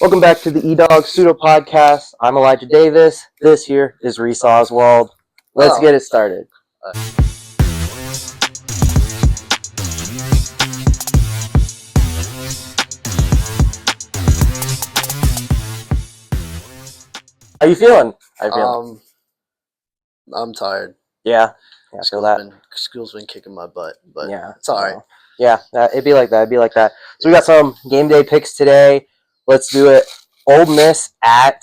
Welcome back to the Edog Pseudo podcast. I'm Elijah Davis. This here is Reece Oswald. Let's get it started. How you feeling? I'm tired. Yeah, I feel that. School's been kicking my butt, but Yeah, it's all right. Yeah, it'd be like that. So we got some game day picks today. Let's do it. Ole Miss at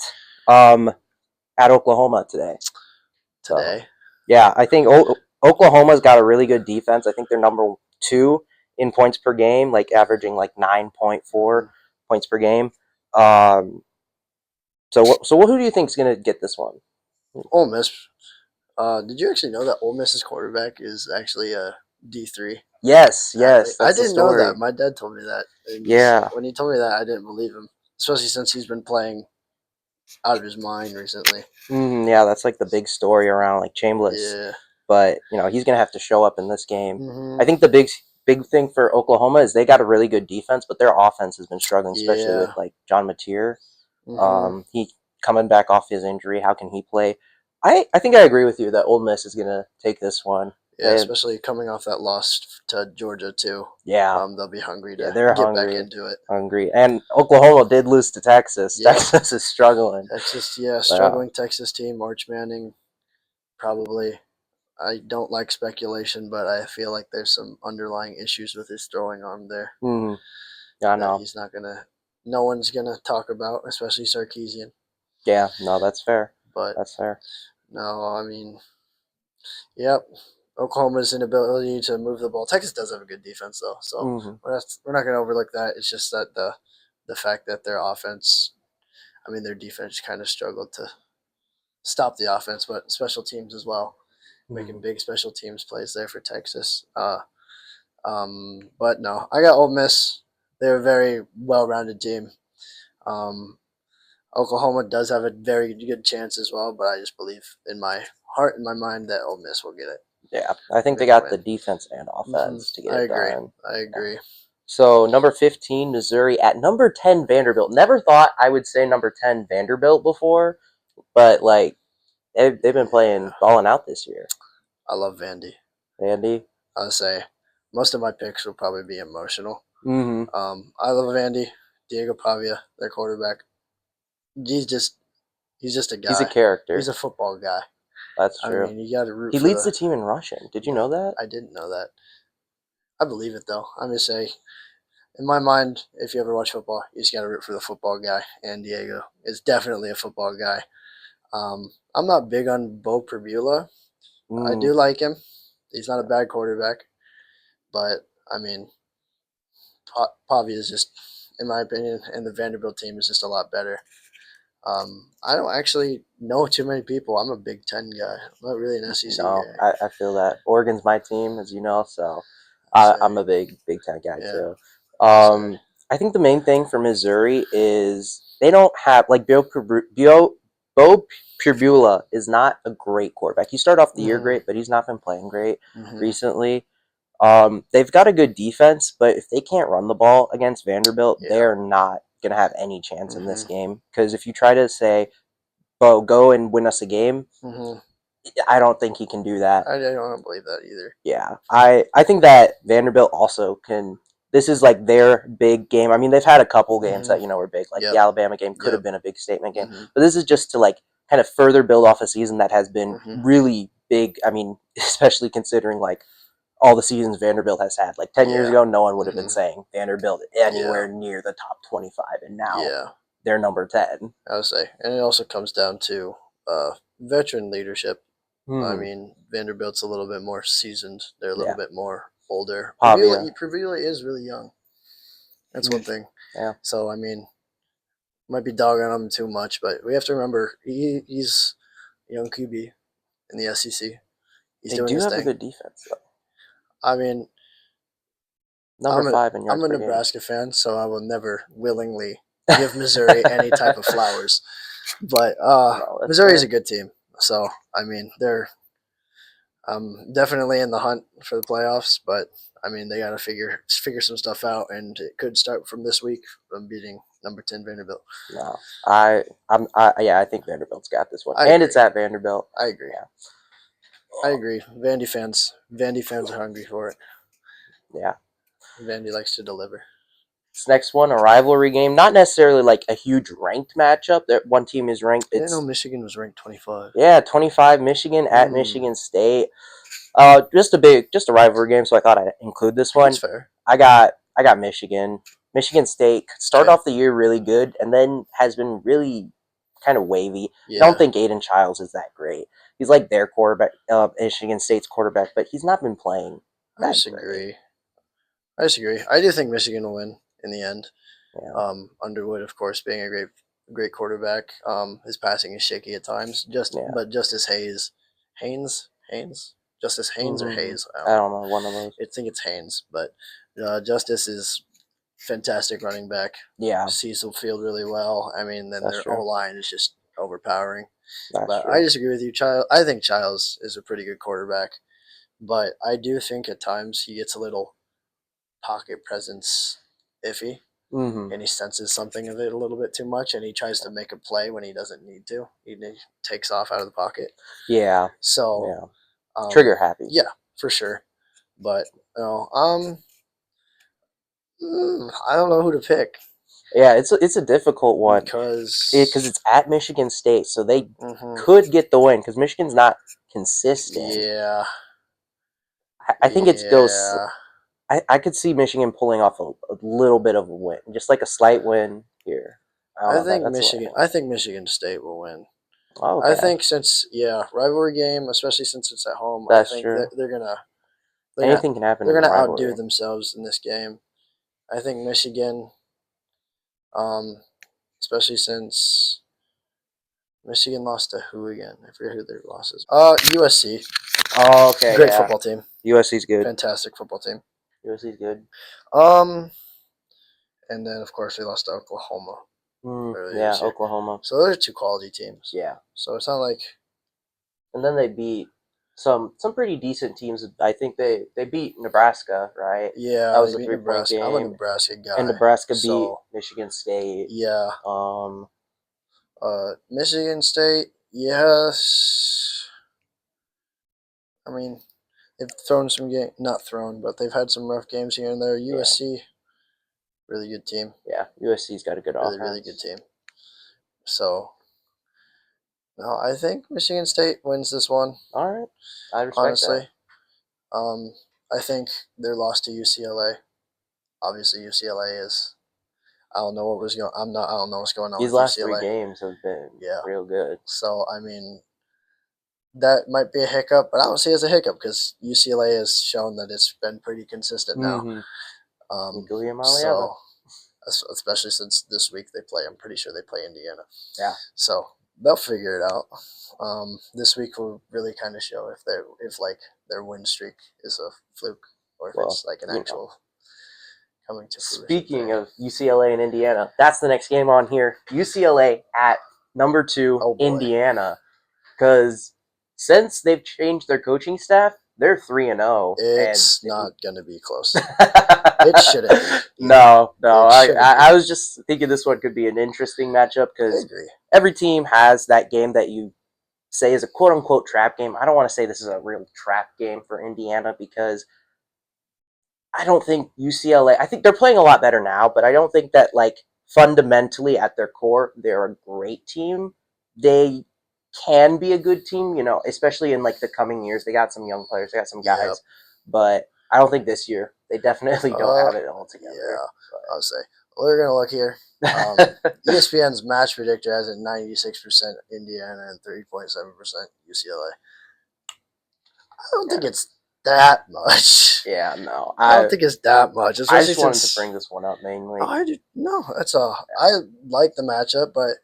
Oklahoma today. So, yeah, I think Oklahoma's got a really good defense. I think they're number 2 in points per game, like averaging like 9.4 points per game. So who do you think is going to get this one? Ole Miss. Did you actually know that Ole Miss's quarterback is actually a D3? Yes. I didn't know that. My dad told me that. Yeah. When he told me that, I didn't believe him, especially since he's been playing out of his mind recently. Yeah, that's like the big story around like Chambliss. Yeah. But he's going to have to show up in this game. Mm-hmm. I think the big thing for Oklahoma is they got a really good defense, but their offense has been struggling, especially with like John Mateer. Mm-hmm. He coming back off his injury. How can he play? I think I agree with you that Ole Miss is going to take this one. Yeah, especially coming off that loss to Georgia too. Yeah, they'll be hungry to get back into it. Hungry, and Oklahoma did lose to Texas. Yeah. Texas is struggling. Struggling Texas team. Arch Manning, probably. I don't like speculation, but I feel like there's some underlying issues with his throwing arm there. Mm-hmm. Yeah, I know. He's not gonna. No one's gonna talk about, especially Sarkisian. Yeah, no, that's fair. But that's fair. No, I mean, yep. Oklahoma's inability to move the ball. Texas does have a good defense, though, so we're not going to overlook that. It's just that the fact that their offense, their defense kind of struggled to stop the offense, but special teams as well, making big special teams plays there for Texas. But no, I got Ole Miss. They're a very well-rounded team. Oklahoma does have a very good chance as well, but I just believe in my heart and my mind that Ole Miss will get it. Yeah, I think they got the defense and offense to get it done. I agree. Yeah. So number 15, Missouri at number 10, Vanderbilt. Never thought I would say number 10, Vanderbilt before, but like they've been balling out this year. I love Vandy. I'll say most of my picks will probably be emotional. Mm-hmm. I love Vandy. Diego Pavia, their quarterback. He's just a guy. He's a character. He's a football guy. That's true. You got to root. He leads the team in rushing. Did you know that? I didn't know that. I believe it though. I'm just saying, in my mind, if you ever watch football, you just got to root for the football guy. And Diego is definitely a football guy. I'm not big on Bo Perbula. I do like him. He's not a bad quarterback, but Pavia is just, in my opinion, and the Vanderbilt team is just a lot better. I don't actually know too many people. I'm a Big Ten guy. I'm not really an SEC guy. I feel that. Oregon's my team, as you know, so I'm a big Ten guy too. I think the main thing for Missouri is they don't have like Bo Perbula is not a great quarterback. He started off the year great, but he's not been playing great recently. They've got a good defense, but if they can't run the ball against Vanderbilt, they're not going to have any chance in this game. Because if you try to say, Bo, go and win us a game, I don't think he can do that. I don't believe that either. Yeah. I think that Vanderbilt also can. This is like their big game. I mean, they've had a couple games that, were big. Like the Alabama game could have been a big statement game. But this is just to like kind of further build off a season that has been really big. I mean, especially considering like all the seasons Vanderbilt has had. Like 10 years ago, no one would have been saying Vanderbilt anywhere near the top 25. And now they're number 10. I would say. And it also comes down to veteran leadership. I mean, Vanderbilt's a little bit more seasoned. They're a little bit more older. Perbula is really young. That's one thing. Yeah. So, might be dogging on him too much, but we have to remember he's a young QB in the SEC. They do have a good defense, though. Number 5 in yards I'm a Nebraska fan, so I will never willingly give Missouri any type of flowers. But Missouri is a good team. So, they're definitely in the hunt for the playoffs, but, they got to figure some stuff out, and it could start from this week from beating number 10 Vanderbilt. No, I think Vanderbilt's got this one, it's at Vanderbilt. I agree. Yeah. I agree. Vandy fans are hungry for it. Yeah. Vandy likes to deliver. This next one, a rivalry game, not necessarily like a huge ranked matchup. That one team is ranked. I didn't know Michigan was ranked 25. Yeah, 25 Michigan at Michigan State. Just a rivalry game, so I thought I'd include this one. That's fair. I got Michigan. Michigan State started off the year really good, and then has been really kind of wavy. Yeah. I don't think Aiden Childs is that great. He's like their quarterback, Michigan State's quarterback, but he's not been playing. I disagree. I do think Michigan will win in the end. Yeah. Underwood, of course, being a great quarterback. His passing is shaky at times. But Justice Haynes, Justice Haynes or Hayes? I don't know, one of those. I think it's Haynes, but Justice is fantastic running back. Yeah, sees the field really well. I mean, then their O-line is just overpowering. But true. I disagree with you, Childs. I think Childs is a pretty good quarterback, but I do think at times he gets a little pocket presence iffy, and he senses something of it a little bit too much, and he tries to make a play when he doesn't need to. He takes off out of the pocket. Yeah. So trigger happy. Yeah, for sure. But I don't know who to pick. Yeah, it's a difficult one because it's at Michigan State, so they could get the win because Michigan's not consistent. Yeah, I think it goes. I could see Michigan pulling off a little bit of a win, just like a slight win here. I think Michigan State will win. Oh, okay. I think since rivalry game, especially since it's at home. That's I think true. They're gonna anything can happen. They're gonna outdo themselves in this game. I think Michigan, especially since Michigan lost to who again? I forget who their losses. USC. Oh, okay. Great football team. USC's good. Fantastic football team. USC's good. And then of course they lost to Oklahoma. Oklahoma. So those are two quality teams. Yeah. So it's not like. And then they beat some pretty decent teams. I think they beat Nebraska, right? Yeah, that was a 3-point game. I'm a Nebraska guy. And Nebraska beat Michigan State. Yeah. Michigan State, yes. I mean, they've thrown some but they've had some rough games here and there. USC, really good team. Yeah, USC's got a good offense. Really good team. So, no, I think Michigan State wins this one. All right, I respect that. I think their loss to UCLA. Obviously, UCLA is. I don't know what was going. I don't know what's going on. These last UCLA. 3 games have been real good. So I mean, that might be a hiccup, but I don't see it as a hiccup because UCLA has shown that it's been pretty consistent now. So, especially since this week they play. I'm pretty sure they play Indiana. Yeah. So they'll figure it out. This week will really kind of show if their win streak is a fluke or if it's like an actual. Coming to Speaking of UCLA and Indiana, that's the next game on here. UCLA at number 2, Indiana. Because since they've changed their coaching staff, they're 3-0. It's not going to be close. It shouldn't be. No. I was just thinking this one could be an interesting matchup because every team has that game that you say is a quote-unquote trap game. I don't want to say this is a real trap game for Indiana because I don't think UCLA. I think they're playing a lot better now, but I don't think that fundamentally at their core they're a great team. They can be a good team, especially in the coming years. They got some young players, they got some guys, but I don't think this year they definitely don't have it all together. Yeah, I'll say we're gonna look here. ESPN's match predictor has it 96% Indiana and 3.7% UCLA. I don't think it's that much. Yeah, no. I don't think it's that much. I just wanted to bring this one up mainly. That's all. I like the matchup, but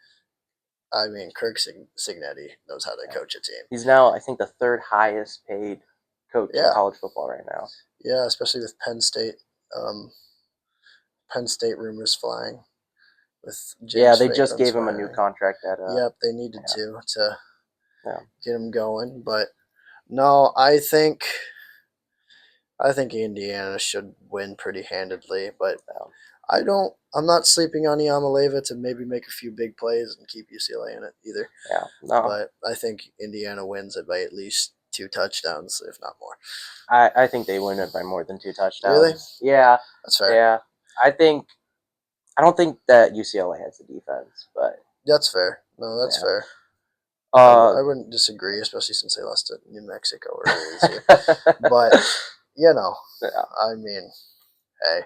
I mean, Kirk Cignetti knows how to coach a team. He's now, I think, the 3rd highest paid coach in college football right now. Yeah, especially with Penn State. Penn State rumors flying. With James they just gave him a new contract at. Yep, they needed to get him going, but no, I think Indiana should win pretty handedly, but I don't I'm not sleeping on Yamaleva to maybe make a few big plays and keep UCLA in it either. Yeah, no. But I think Indiana wins it by at least 2 touchdowns, if not more. I think they win it by more than 2 touchdowns. Really? Yeah. That's fair. Yeah. I don't think that UCLA has the defense, but that's fair. No, that's fair. I wouldn't disagree, especially since they lost to New Mexico earlier this year. But I mean, hey,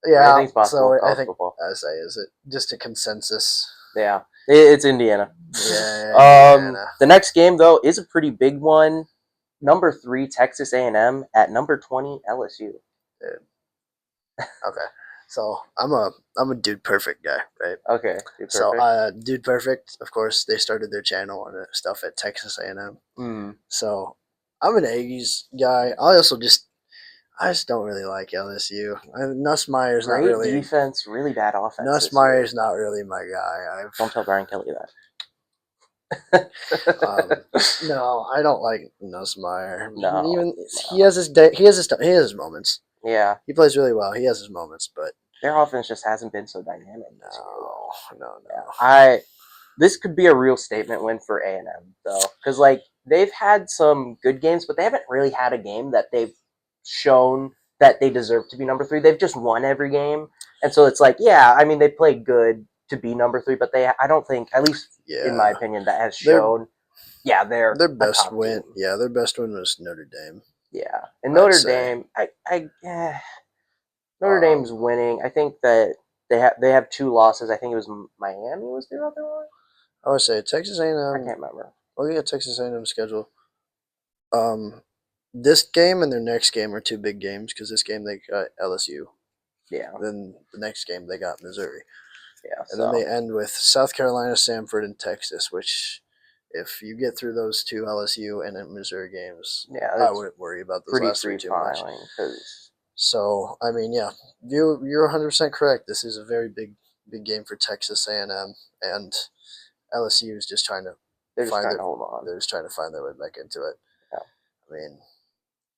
yeah. Anything's possible. So I think as I is it just a consensus. Yeah, it's Indiana. Yeah. Indiana. The next game though is a pretty big one. Number 3 Texas A&M at number 20 LSU. Dude. Okay. So I'm a Dude Perfect guy, right? Okay. Dude Perfect. So Dude Perfect, of course, they started their channel and stuff at Texas A&M. Mm. So I'm an Aggies guy. I just don't really like LSU. Nussmeier's not really defense, really bad offense. Nussmeier's not really my guy. Don't tell Brian Kelly that. No, I don't like Nussmeier. No, he has his moments. Yeah, he plays really well. He has his moments, but their offense just hasn't been so dynamic. No. This could be a real statement win for A&M though, because like they've had some good games, but they haven't really had a game that they've shown that they deserve to be number 3. They've just won every game, and so it's like, yeah, I mean they played good to be number 3, but I don't think, at least in my opinion, that has shown. Their best win. Team. Yeah, their best win was Notre Dame. Yeah, and Notre Dame, Notre Dame's winning. I think that they have 2 losses. I think it was Miami was their other one. I would say Texas A&M. I can't remember. Looking at Texas A&M schedule, this game and their next game are 2 big games because this game they got LSU. Yeah. Then the next game they got Missouri. Yeah. And then they end with South Carolina, Samford, and Texas, which if you get through those 2 LSU and Missouri games, I wouldn't worry about those last 3 too much. So, I mean, yeah, you're 100% correct. This is a very big game for Texas A&M, and LSU is just trying to hold on. They're just trying to find their way back into it. Yeah. I mean,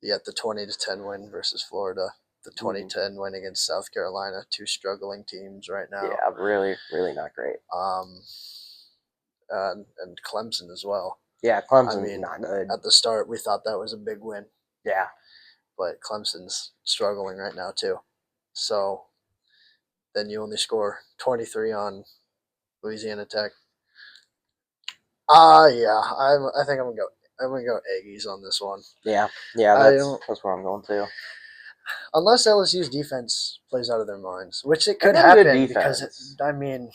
you got the 20-10 win versus Florida, the 20-10 win against South Carolina, 2 struggling teams right now. Yeah, really, really not great. And Clemson as well. Yeah, Clemson's not good. At the start, we thought that was a big win. Yeah. But Clemson's struggling right now too. So then you only score 23 on Louisiana Tech. Yeah, I think I'm gonna go Aggies on this one. Yeah, that's where I'm going to. Unless LSU's defense plays out of their minds, which it could happen because I mean,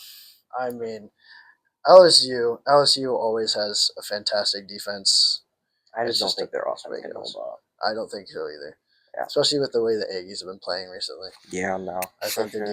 LSU always has a fantastic defense. I just don't think their offense can hold up. I don't think so either. Yeah. Especially with the way the Aggies have been playing recently. Yeah, no. I think the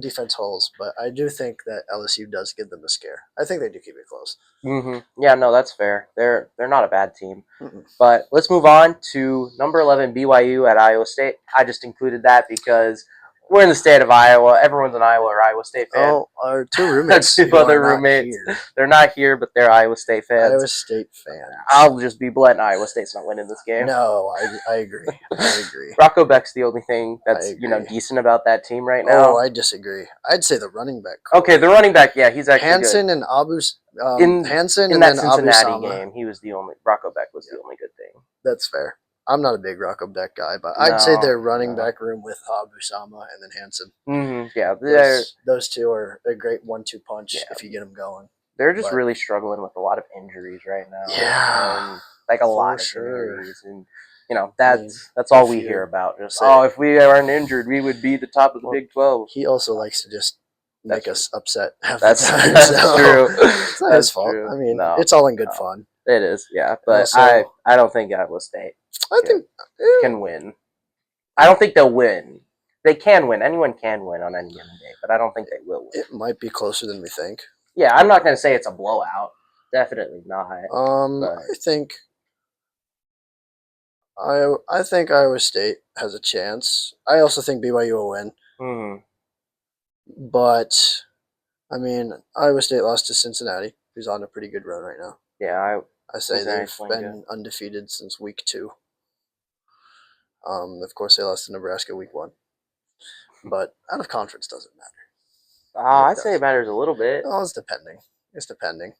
defense holds, but I do think that LSU does give them a scare. I think they do keep it close. Mm-hmm. Yeah, no, that's fair. They're not a bad team. Mm-mm. But let's move on to number 11 BYU at Iowa State. I just included that because we're in the state of Iowa. Everyone's an Iowa or Iowa State fan. Oh, our 2 roommates. 2 other roommates. They're not here, but they're Iowa State fans. Iowa State fans. I'll just be blunt. Iowa State's not winning this game. No, I agree. I agree. Rocco Beck's the only thing that's decent about that team right now. Oh, I disagree. I'd say the running back. Okay, the running back. Yeah, he's actually Hansen good. and Hansen in that Cincinnati game, he was the only. Rocco Beck was the only good thing. That's fair. I'm not a big Rocco Beck guy, but I'd say their running back room with Abusama and then Hansen. Mm-hmm. Yeah, those 2 are a great 1-2 punch if you get them going. They're just really struggling with a lot of injuries right now. Yeah, like a lot of injuries, and that's all we hear about. Just if we aren't injured, we would be the top of the Big 12. He also likes to just make us upset. That's true. It's not his fault. I mean, it's all in good fun. It is, yeah, but I don't think Iowa State can win. I don't think they'll win. They can win. Anyone can win on any given day, but I don't think they will win. It might be closer than we think. Yeah, I'm not going to say it's a blowout. Definitely not. I think Iowa State has a chance. I also think BYU will win. Mm-hmm. But I mean, Iowa State lost to Cincinnati, who's on a pretty good run right now. Yeah, I say they've been undefeated since week 2. Of course, they lost to Nebraska week 1. but out of conference doesn't matter. I'd say it matters a little bit. Oh, it's depending.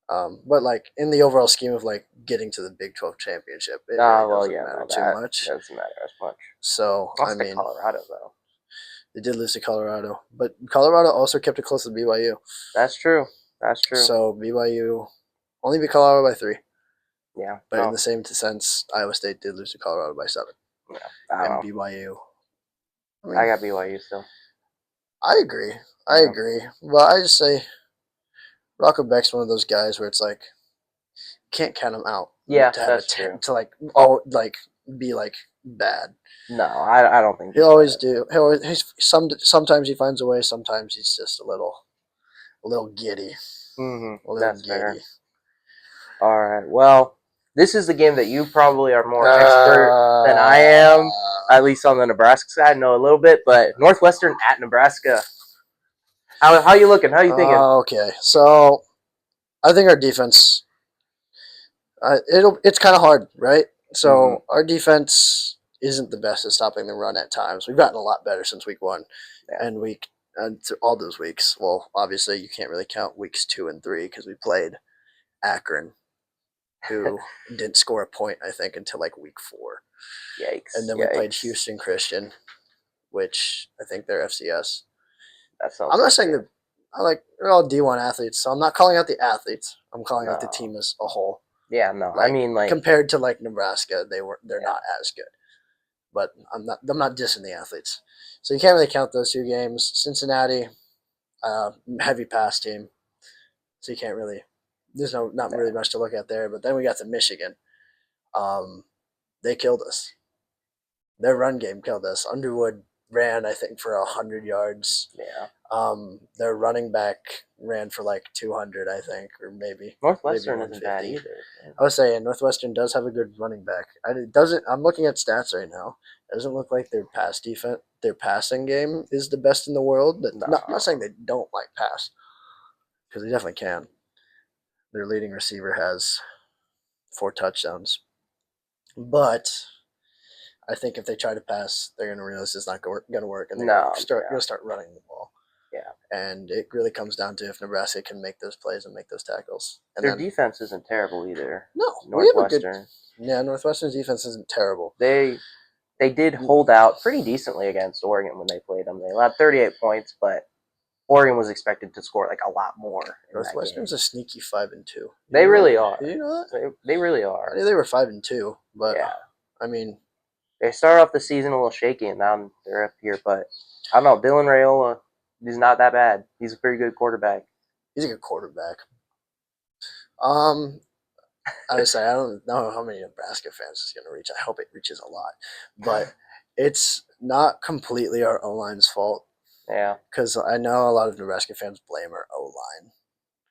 But like in the overall scheme of like getting to the Big 12 championship, it really doesn't matter too much. Doesn't matter as much. So I mean, Colorado though. They did lose to Colorado, but Colorado also kept it close to BYU. That's true. So BYU only beat Colorado by 3. Yeah. But in the same sense, Iowa State did lose to Colorado by 7. Yeah. And BYU. I got BYU still. I agree. But I just say Rocco Beck's one of those guys where it's like can't count him out. Yeah, that's true. To be like bad. No, I don't think he'll always do. Sometimes he finds a way. Sometimes he's just a little giddy. That's giddy. Fair. All right. Well, this is the game that you probably are more expert than I am, at least on the Nebraska side. I know a little bit, but Northwestern at Nebraska. How you looking? How you thinking? Okay, so I think our defense. It's kind of hard, right? So our defense isn't the best at stopping the run at times. We've gotten a lot better since week 1 and all those weeks. Well, obviously you can't really count weeks 2 and 3 because we played Akron, who didn't score a point I think until like week 4. Yikes! And then we played Houston Christian, which I think they're FCS. I'm not saying that. They're all D1 athletes, so I'm not calling out the athletes. I'm calling out the team as a whole. Yeah, no. I mean, like compared to like Nebraska, they're not as good. But I'm not dissing the athletes. So you can't really count those 2 games. Cincinnati, heavy pass team. So you can't really. There's not really much to look at there. But then we got to Michigan. They killed us. Their run game killed us. Underwood ran, I think, for 100 yards. Yeah. Their running back ran for like 200, I think, or maybe. Northwestern isn't bad either. I was saying Northwestern does have a good running back. I'm looking at stats right now. It doesn't look like their passing game is the best in the world. Not saying they don't like pass, because they definitely can. Their leading receiver has 4 touchdowns, but I think if they try to pass, they're going to realize it's not going to work, and they're going to start running the ball. Yeah. And it really comes down to if Nebraska can make those plays and make those tackles. And their defense isn't terrible either. No. Northwestern. Northwestern's defense isn't terrible. They did hold out pretty decently against Oregon when they played them. They allowed 38 points, but Oregon was expected to score like a lot more. Northwestern's a sneaky 5-2. They really are. Did you know that? They really are. I knew they were 5-2, but yeah. I mean, they started off the season a little shaky, and now they're up here. But I don't know. Dylan Raiola, he's not that bad. He's a pretty good quarterback. He's a good quarterback. I would say I don't know how many Nebraska fans it's going to reach. I hope it reaches a lot, but it's not completely our O-line's fault. Yeah, because I know a lot of Nebraska fans blame our O-line.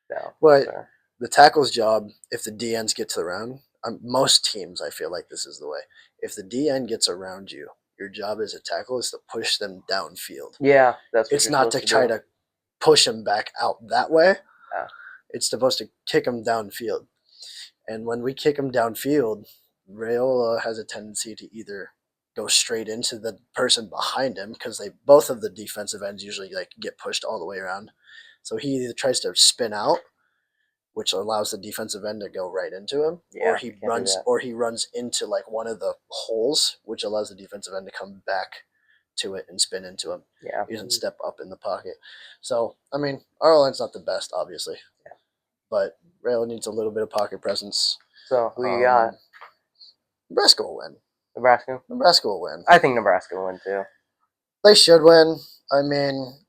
No, but the tackle's job, if the DNs get to the round, most teams I feel like this is the way. If the DN gets around you, your job as a tackle is to push them downfield. Yeah, that's what it's not to try to push them back out that way. Yeah. It's supposed to kick them downfield. And when we kick them downfield, Raiola has a tendency to either go straight into the person behind him, because both of the defensive ends usually like get pushed all the way around. So he either tries to spin out, which allows the defensive end to go right into him, or he runs into like one of the holes, which allows the defensive end to come back to it and spin into him. Yeah, he doesn't step up in the pocket. So I mean, our line's not the best, obviously. Yeah, but Raiola needs a little bit of pocket presence. So who you got? Nebraska will win. Nebraska will win. I think Nebraska will win too. They should win. I mean,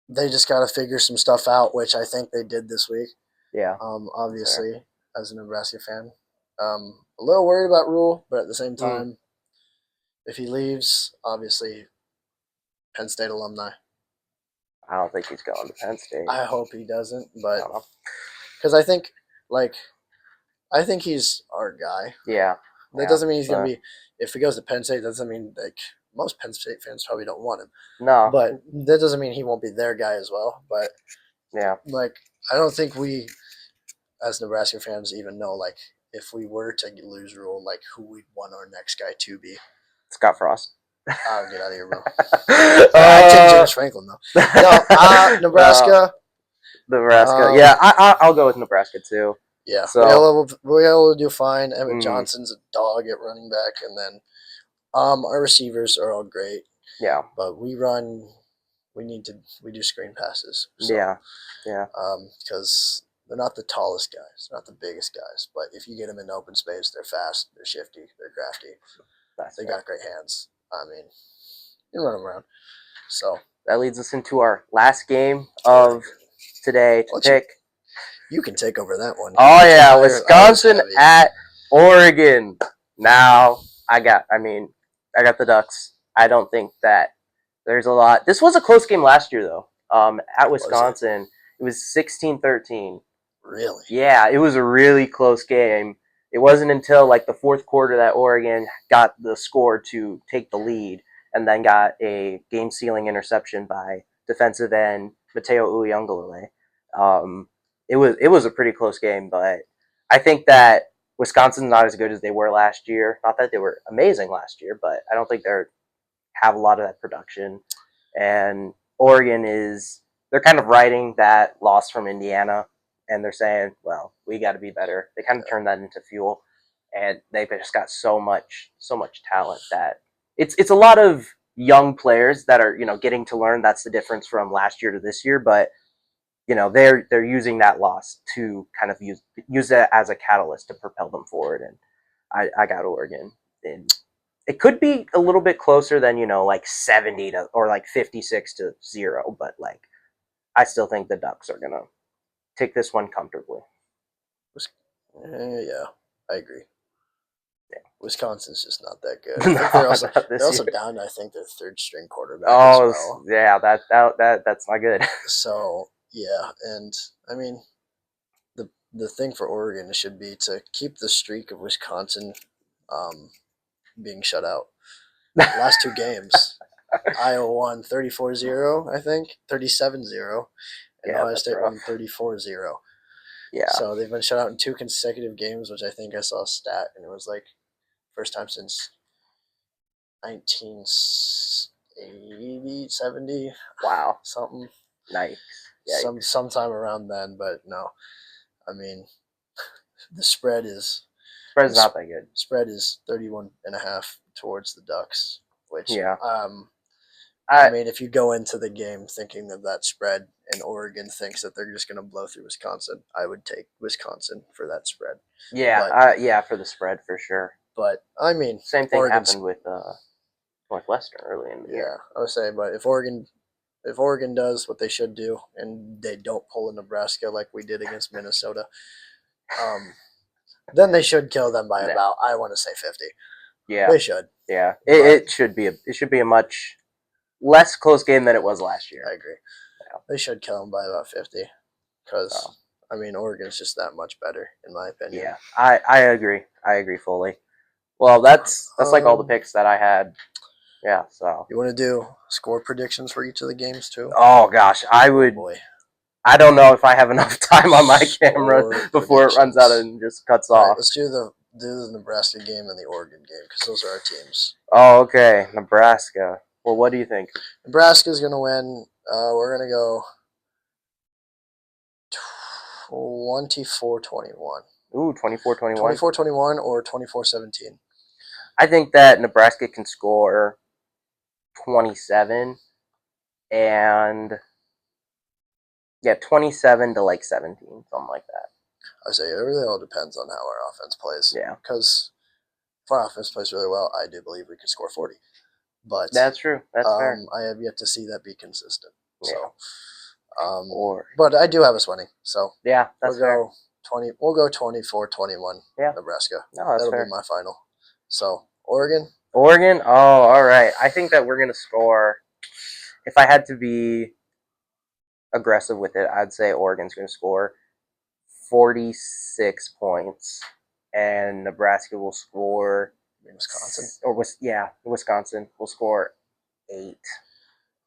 they just got to figure some stuff out, which I think they did this week. Yeah. Obviously, as a Nebraska fan, a little worried about Rule, but at the same time, if he leaves, obviously, Penn State alumni. I don't think he's going to Penn State. I hope he doesn't, but because I think he's our guy. Yeah. That doesn't mean he's going to be. If he goes to Penn State, that doesn't mean like most Penn State fans probably don't want him. No. But that doesn't mean he won't be their guy as well. But yeah, like I don't think we, as Nebraska fans, even know like if we were to lose Rule, like who we'd want our next guy to be. Scott Frost. Oh, get out of here, bro. I take James Franklin though. No, Nebraska. Nebraska. Yeah, I'll go with Nebraska too. Yeah, so we'll do fine. Emmett Johnson's a dog at running back, and then our receivers are all great. Yeah, but we do screen passes. So, yeah. Because they're not the tallest guys, not the biggest guys, but if you get them in open space, they're fast, they're shifty, they're crafty. They got great hands. I mean, you can run them around. So that leads us into our last game of today to pick. You can take over that one. Oh yeah, Wisconsin at Oregon. Now I got the Ducks. I don't think that there's a lot. This was a close game last year though. At Wisconsin, it was 16-13. Really? Yeah, it was a really close game. It wasn't until like the fourth quarter that Oregon got the score to take the lead, and then got a game-sealing interception by defensive end Mateo Uyunglele. It was a pretty close game, but I think that Wisconsin's not as good as they were last year. Not that they were amazing last year, but I don't think they have a lot of that production. And Oregon they're kind of riding that loss from Indiana, and they're saying, well, we got to be better. They kind of turned that into fuel, and they've just got so much talent that it's a lot of young players that are getting to learn. That's the difference from last year to this year, but they're using that loss to kind of use that as a catalyst to propel them forward. And I got Oregon. And it could be a little bit closer than like 70 to or like 56-0, but like I still think the Ducks are gonna take this one comfortably. Yeah, I agree. Yeah. Wisconsin's just not that good. I think they're also down. I think their third string quarterback. Oh, as well. Yeah, that's not good. So yeah, and I mean, the thing for Oregon should be to keep the streak of Wisconsin being shut out. Last two games, Iowa won 34-0, I think, 37-0, and Ohio State won 34-0. Yeah. So they've been shut out in 2 consecutive games, which I think I saw a stat, and it was like first time since 1980, 70. Wow. Something. Nice. Sometime around then, but no. I mean, the spread's not that good. Spread is 31.5 towards the Ducks, which I mean, if you go into the game thinking that spread and Oregon thinks that they're just going to blow through Wisconsin, I would take Wisconsin for that spread. Yeah, for the spread for sure. But I mean, same thing happened with Northwestern early in the year. Yeah, I would say, but if Oregon does what they should do and they don't pull a Nebraska like we did against Minnesota, then they should kill them by about, I want to say 50. Yeah, they should. Yeah, it should be a much less close game than it was last year. I agree. Yeah. They should kill them by about 50 because I mean Oregon's just that much better in my opinion. Yeah, I agree. I agree fully. Well, that's like all the picks that I had. Yeah, so you want to do score predictions for each of the games too? Oh gosh, I would. Oh, boy. I don't know if I have enough time on my camera before it runs out and just cuts off. Let's do the Nebraska game and the Oregon game because those are our teams. Oh, okay, Nebraska. Well, what do you think? Nebraska's gonna win. We're gonna go 24-21. Ooh, 24-21. 24-21 or 24-17. I think that Nebraska can score 27 and 27 to like 17, something like that. I say it really all depends on how our offense plays. Yeah. Because if our offense plays really well, I do believe we could score 40. But that's true. That's fair. I have yet to see that be consistent. Yeah. So, but I do have us winning. So yeah, that's fair. We'll go 24-21. Yeah. Nebraska. No, that'll be my final. So Oregon. Oh, all right. I think that we're gonna score. If I had to be aggressive with it, I'd say Oregon's gonna score 46 points, and Nebraska will score. Wisconsin will score 8.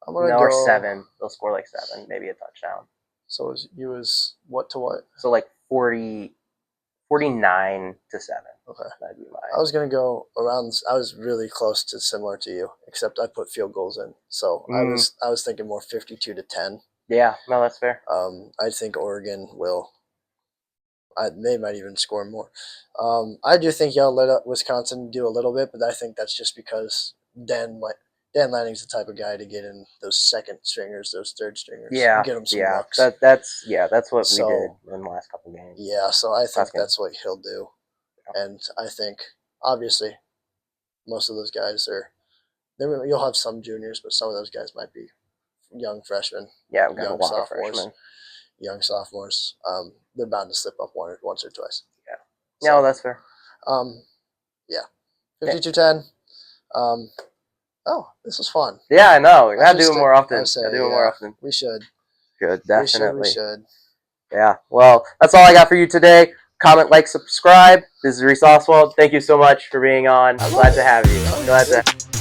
Or 7. They'll score like 7, maybe a touchdown. So you was what to what? So like 46 49-7. Okay. That'd be I was gonna go around. I was really close to similar to you, except I put field goals in. So I was thinking more 52-10. Yeah, no, that's fair. I think Oregon will. They might even score more. I do think y'all let up Wisconsin do a little bit, but I think that's just because Dan Lanning's the type of guy to get in those second stringers, those third stringers. Yeah, Get them some yeah. looks. That's what we did in the last couple games. Yeah, so I think that's what he'll do, and I think obviously most of those guys are. You'll have some juniors, but some of those guys might be young freshmen. Yeah, we've got a lot of freshmen. Young sophomores. They're bound to slip up once or twice. Yeah. So, no, that's fair. Yeah. 52-10. This was fun. Yeah, I know. We gotta do it more often. We should. Definitely. We should. Yeah. Well, that's all I got for you today. Comment, like, subscribe. This is Reece Oswald. Thank you so much for being on. I'm glad to have you.